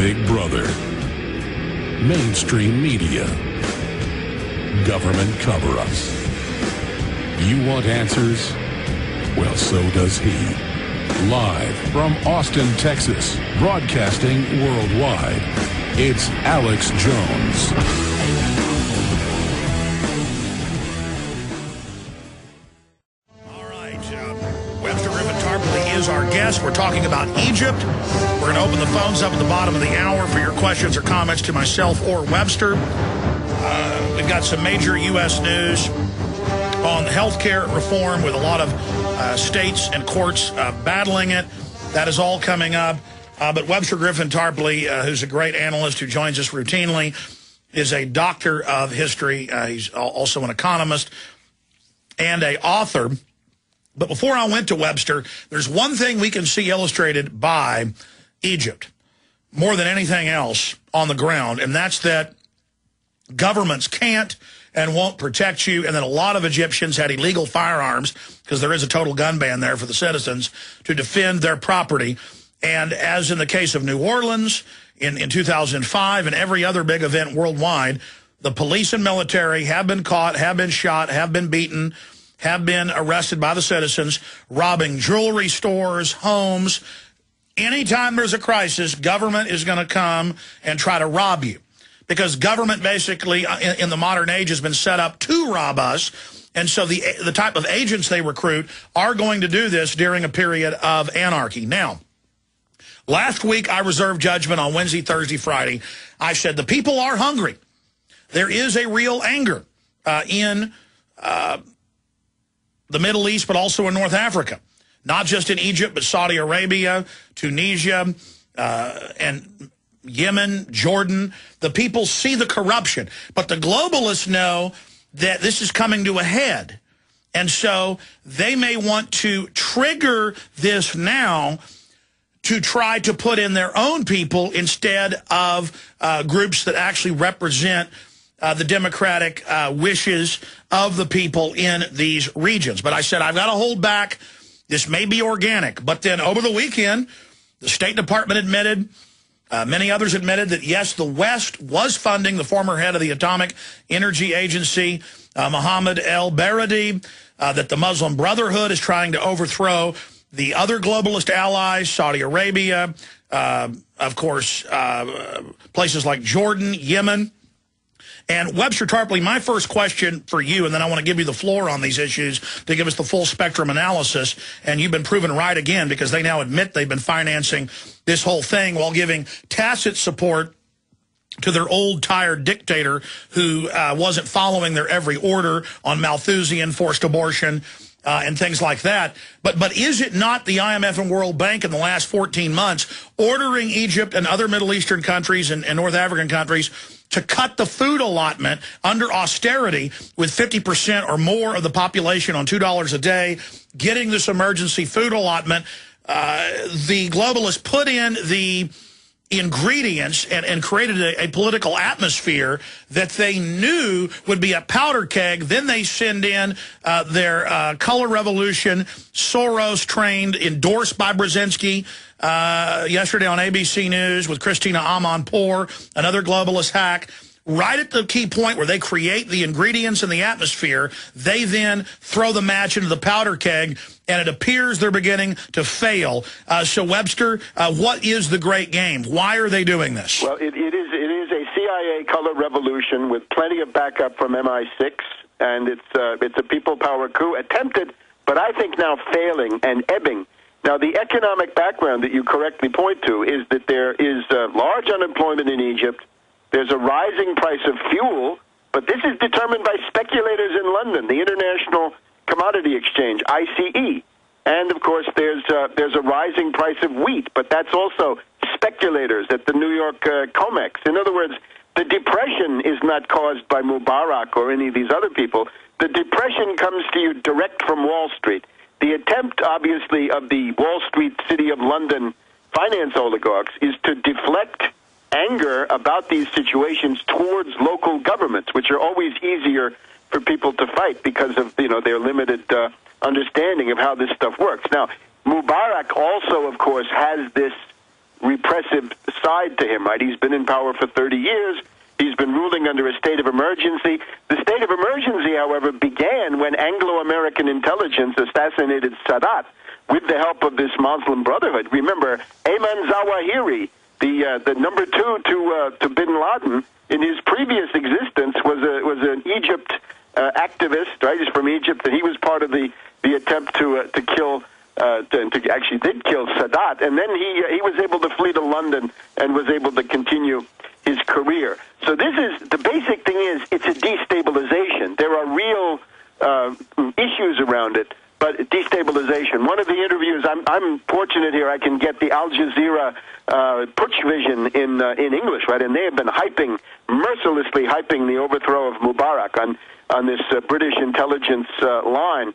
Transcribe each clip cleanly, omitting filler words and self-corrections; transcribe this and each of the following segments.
Big Brother, mainstream media, government cover-ups. You want answers? Well, so does he. Live from Austin, Texas, broadcasting worldwide, it's Alex Jones. All right, Webster Tarpley is our guest. We're talking about Egypt. We're going to open the phones up at the bottom of the hour for your questions or comments to myself or Webster. We've got some major U.S. news on health care reform with a lot of states and courts battling it. That is all coming up. But Webster Griffin Tarpley, who's a great analyst who joins us routinely, is a doctor of history. He's also an economist and an author. But before I went to Webster, there's one thing we can see illustrated by Egypt more than anything else on the ground, and that's that governments can't and won't protect you, and that a lot of Egyptians had illegal firearms, because there is a total gun ban there for the citizens, to defend their property. And as in the case of New Orleans in 2005 and every other big event worldwide, the police and military have been caught, have been shot, have been beaten, have been arrested by the citizens, robbing jewelry stores, homes. Anytime there's a crisis, government is going to come and try to rob you, because government basically in the modern age has been set up to rob us. And so the type of agents they recruit are going to do this during a period of anarchy. Now, last week I reserved judgment on Wednesday, Thursday, Friday. I said the people are hungry. There is a real anger in the Middle East, but also in North Africa. Not just in Egypt, but Saudi Arabia, Tunisia, and Yemen, Jordan. The people see the corruption, but the globalists know that this is coming to a head. And so they may want to trigger this now to try to put in their own people instead of groups that actually represent the democratic wishes of the people in these regions. But I said, I've got to hold back. This may be organic. But then over the weekend, the State Department admitted, many others admitted that, yes, the West was funding the former head of the Atomic Energy Agency, Mohammed El-Baradei, that the Muslim Brotherhood is trying to overthrow the other globalist allies, Saudi Arabia, of course, places like Jordan, Yemen. And Webster Tarpley, my first question for you, and then I want to give you the floor on these issues to give us the full spectrum analysis. And you've been proven right again, because they now admit they've been financing this whole thing while giving tacit support to their old, tired dictator who wasn't following their every order on Malthusian, forced abortion, and things like that. But is it not the IMF and World Bank in the last 14 months ordering Egypt and other Middle Eastern countries and North African countries to cut the food allotment under austerity with 50% or more of the population on $2 a day, getting this emergency food allotment? The globalists put in the ingredients and created a political atmosphere that they knew would be a powder keg. Then they send in their color revolution, Soros-trained, endorsed by Brzezinski, yesterday on ABC News with Christina Amanpour, another globalist hack. Right at the key point where they create the ingredients and the atmosphere, they then throw the match into the powder keg, and it appears they're beginning to fail. So, Webster, what is the great game? Why are they doing this? Well, it is a CIA color revolution with plenty of backup from MI6, and it's a people power coup attempted, but I think now failing and ebbing. Now, the economic background that you correctly point to is that there is large unemployment in Egypt. There's a rising price of fuel, but this is determined by speculators in London, the International Commodity Exchange, ICE. And, of course, there's a rising price of wheat, but that's also speculators at the New York COMEX. In other words, the depression is not caused by Mubarak or any of these other people. The depression comes to you direct from Wall Street. The attempt, obviously, of the Wall Street City of London finance oligarchs is to deflect anger about these situations towards local governments, which are always easier for people to fight because of, their limited understanding of how this stuff works. Now, Mubarak also, of course, has this repressive side to him, right? He's been in power for 30 years. He's been ruling under a state of emergency. The state of emergency, however, began when Anglo-American intelligence assassinated Sadat with the help of this Muslim Brotherhood. Remember, Ayman Zawahiri, the number two to Bin Laden, in his previous existence was an Egypt activist, right? He's from Egypt, and he was part of the attempt to kill. Actually did kill Sadat, and then he was able to flee to London and was able to continue his career. So this is the basic thing is it's a destabilization. There are real issues around it, but destabilization. One of the interviews, I'm fortunate here, I can get the Al Jazeera Putsch Vision in English, right? And they have been mercilessly hyping the overthrow of Mubarak on this British intelligence line.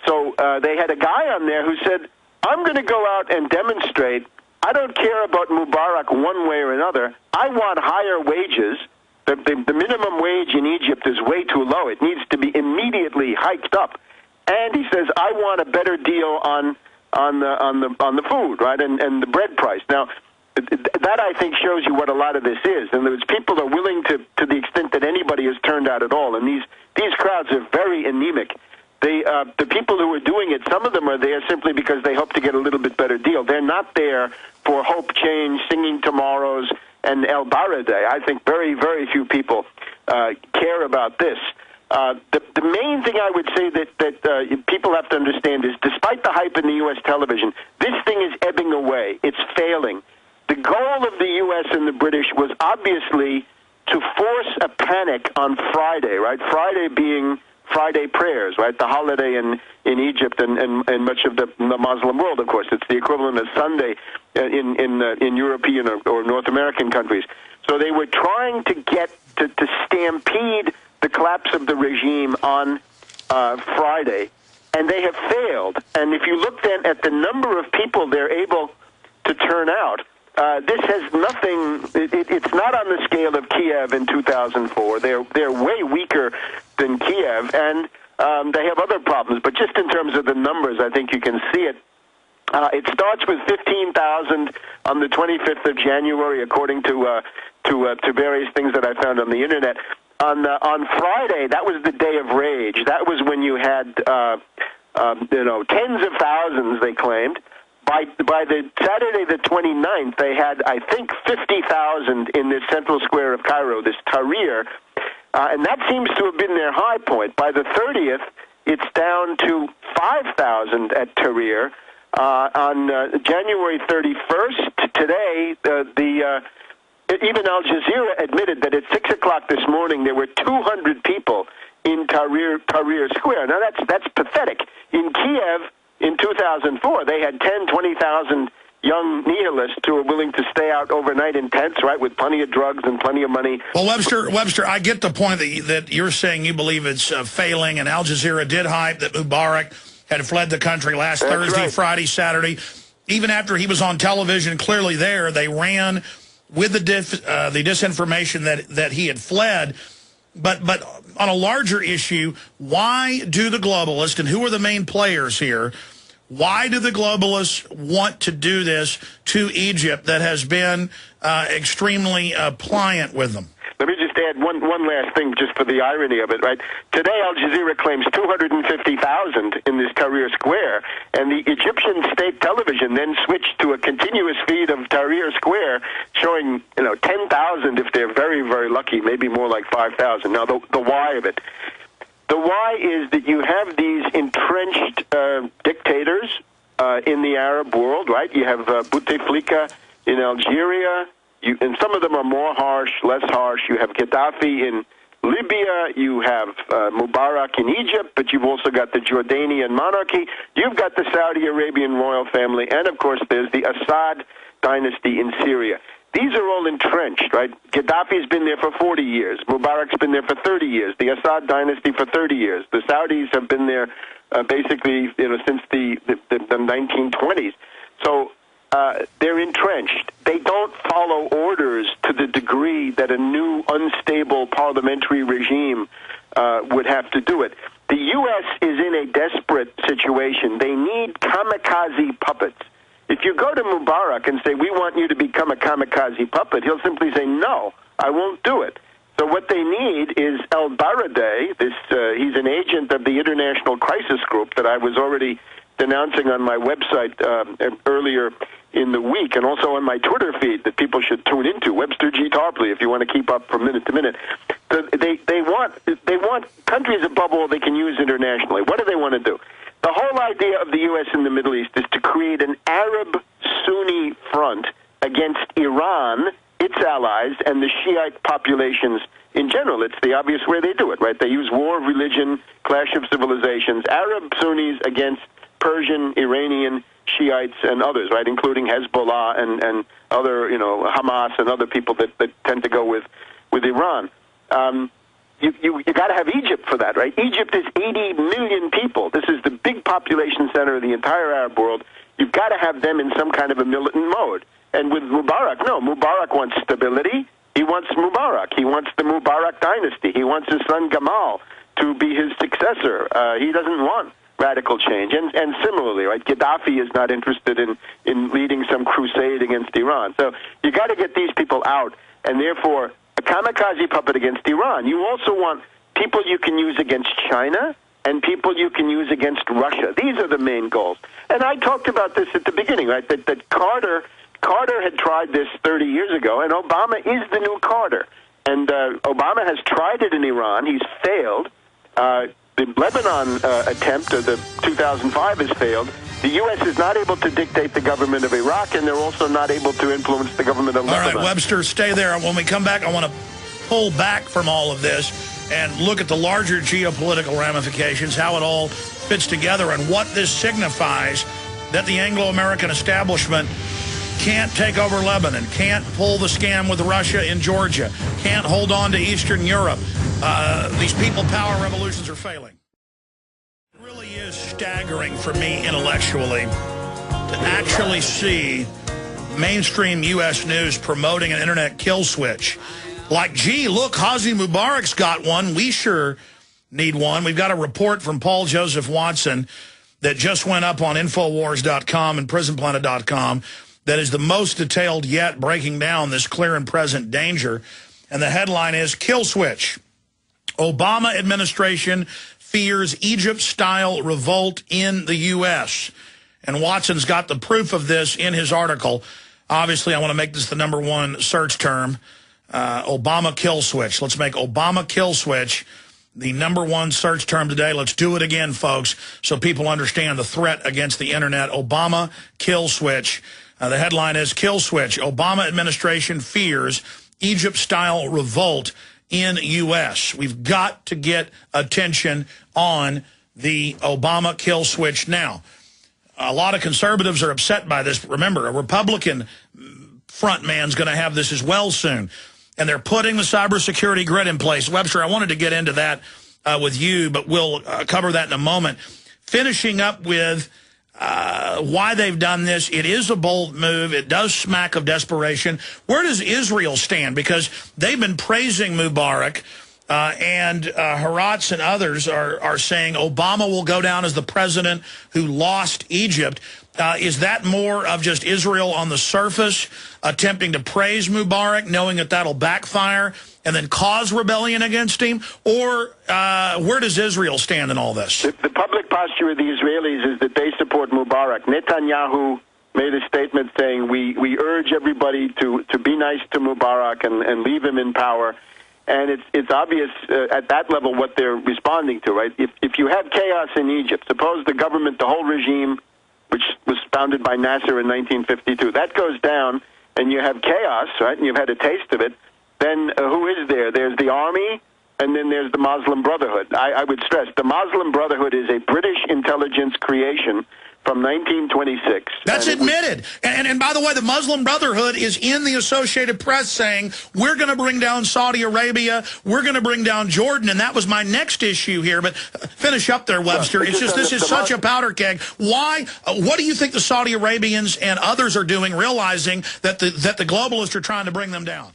So they had a guy on there who said, I'm going to go out and demonstrate. I don't care about Mubarak one way or another. I want higher wages. The minimum wage in Egypt is way too low. It needs to be immediately hiked up. And he says, I want a better deal on the food, right, and the bread price. Now, that I think shows you what a lot of this is. In other words, people are willing to the extent that anybody has turned out at all. And these crowds are very anemic. The people who are doing it, some of them are there simply because they hope to get a little bit better deal. They're not there for hope, change, singing tomorrows, and El Bara Day. I think very, very few people care about this. The main thing I would say that people have to understand is, despite the hype in the U.S. television, this thing is ebbing away. It's failing. The goal of the U.S. and the British was obviously to force a panic on Friday, right? Friday being Friday prayers, right? The holiday in Egypt and much of the Muslim world, of course. It's the equivalent of Sunday in European or North American countries. So they were trying to get to stampede the collapse of the regime on Friday, and they have failed. And if you look then at the number of people they're able to turn out, this has nothing. It's not on the scale of Kiev in 2004. They're way weaker than Kiev, and they have other problems. But just in terms of the numbers, I think you can see it. It starts with 15,000 on the 25th of January, according to various things that I found on the internet. On Friday, that was the day of rage. That was when you had tens of thousands, they claimed. By the Saturday the 29th, they had, I think, 50,000 in this central square of Cairo, this Tahrir, and that seems to have been their high point. By the 30th, it's down to 5,000 at Tahrir. On January 31st, today, even Al Jazeera admitted that at 6 o'clock this morning, there were 200 people in Tahrir Square. Now, that's pathetic. In Kiev, in 2004, they had 20,000 young nihilists who were willing to stay out overnight in tents, right, with plenty of drugs and plenty of money. Well, Webster, I get the point that you're saying you believe it's failing, and Al Jazeera did hype that Mubarak had fled the country last Thursday, right. Friday, Saturday. Even after he was on television, clearly there, they ran with the disinformation that he had fled. But on a larger issue, why do the globalists, and who are the main players here, why do the globalists want to do this to Egypt that has been extremely pliant with them? Let me just add one last thing just for the irony of it, right? Today, Al Jazeera claims 250,000 in this Tahrir Square, and the Egyptian state television then switched to a continuous feed of Tahrir Square showing, 10,000 if they're very, very lucky, maybe more like 5,000. Now, the why of it. The why is that you have these entrenched dictators in the Arab world, right? You have Bouteflika in Algeria, and some of them are more harsh, less harsh. You have Gaddafi in Libya, you have Mubarak in Egypt, but you've also got the Jordanian monarchy. You've got the Saudi Arabian royal family, and of course there's the Assad dynasty in Syria. These are all entrenched, right? Gaddafi's been there for 40 years. Mubarak's been there for 30 years. The Assad dynasty for 30 years. The Saudis have been there basically, since the 1920s. So they're entrenched. They don't follow orders to the degree that a new, unstable parliamentary regime would have to do it. The U.S. is in a desperate situation. They need kamikaze puppets. If you go to Mubarak and say, we want you to become a kamikaze puppet, he'll simply say, no, I won't do it. So what they need is El-Baradei, he's an agent of the International Crisis Group that I was already denouncing on my website earlier in the week, and also on my Twitter feed that people should tune into, Webster G. Tarpley, if you want to keep up from minute to minute. They want countries above all they can use internationally. What do they want to do? The whole idea of the U.S. in the Middle East is to create an Arab-Sunni front against Iran, its allies, and the Shiite populations in general. It's the obvious way they do it, right? They use war of religion, clash of civilizations, Arab Sunnis against Persian, Iranian, Shiites, and others, right, including Hezbollah and other, Hamas and other people that tend to go with Iran. You got to have Egypt for that, right? Egypt is 80 million people. This is the big population center of the entire Arab world. You've got to have them in some kind of a militant mode. And with Mubarak, no, Mubarak wants stability. He wants Mubarak. He wants the Mubarak dynasty. He wants his son Gamal to be his successor. He doesn't want radical change. And similarly, right, Gaddafi is not interested in leading some crusade against Iran. So you got to get these people out, and therefore a kamikaze puppet against Iran. You also want people you can use against China and people you can use against Russia. These are the main goals. And I talked about this at the beginning, right, that Carter had tried this 30 years ago, and Obama is the new Carter. And Obama has tried it in Iran. He's failed. The Lebanon attempt of the 2005 has failed. The U.S. is not able to dictate the government of Iraq, and they're also not able to influence the government of Lebanon. All right, Webster, stay there. When we come back, I want to pull back from all of this and look at the larger geopolitical ramifications, how it all fits together, and what this signifies that the Anglo-American establishment can't take over Lebanon, can't pull the scam with Russia in Georgia, can't hold on to Eastern Europe. These people power revolutions are failing. It really is staggering for me intellectually to actually see mainstream U.S. news promoting an internet kill switch. Like, gee, look, Hosni Mubarak's got one. We sure need one. We've got a report from Paul Joseph Watson that just went up on Infowars.com and PrisonPlanet.com that is the most detailed yet, breaking down this clear and present danger. And the headline is, Kill Switch. Obama administration fears Egypt-style revolt in the U.S. And Watson's got the proof of this in his article. Obviously, I want to make this the #1 search term, Obama kill switch. Let's make Obama kill switch the #1 search term today. Let's do it again, folks, so people understand the threat against the internet. Obama kill switch. The headline is, Kill Switch. Obama administration fears Egypt-style revolt in U.S. We've got to get attention on the Obama kill switch now. A lot of conservatives are upset by this. But remember, a Republican front man's going to have this as well soon. And they're putting the cybersecurity grid in place. Webster, I wanted to get into that with you, but we'll cover that in a moment. Finishing up with why they've done this. It is a bold move. It does smack of desperation. Where does Israel stand? Because they've been praising Mubarak, and Haratz and others are saying Obama will go down as the president who lost Egypt. Is that more of just Israel on the surface attempting to praise Mubarak, knowing that that'll backfire and then cause rebellion against him? Or where does Israel stand in all this? The public posture of the Israelis is that they support Mubarak. Netanyahu made a statement saying, we urge everybody to be nice to Mubarak and leave him in power. And it's obvious at that level what they're responding to, right? If you have chaos in Egypt, suppose the government, the whole regime, which was founded by Nasser in 1952, that goes down and you have chaos, right, and you've had a taste of it, then who is there? There's the army, and then there's the Muslim Brotherhood. I would stress, the Muslim Brotherhood is a British intelligence creation from 1926. That's admitted. And by the way, the Muslim Brotherhood is in the Associated Press saying, we're going to bring down Saudi Arabia, we're going to bring down Jordan, and that was my next issue here. But finish up there, Webster. It's just, this is such a powder keg. Why? What do you think the Saudi Arabians and others are doing, realizing that the globalists are trying to bring them down?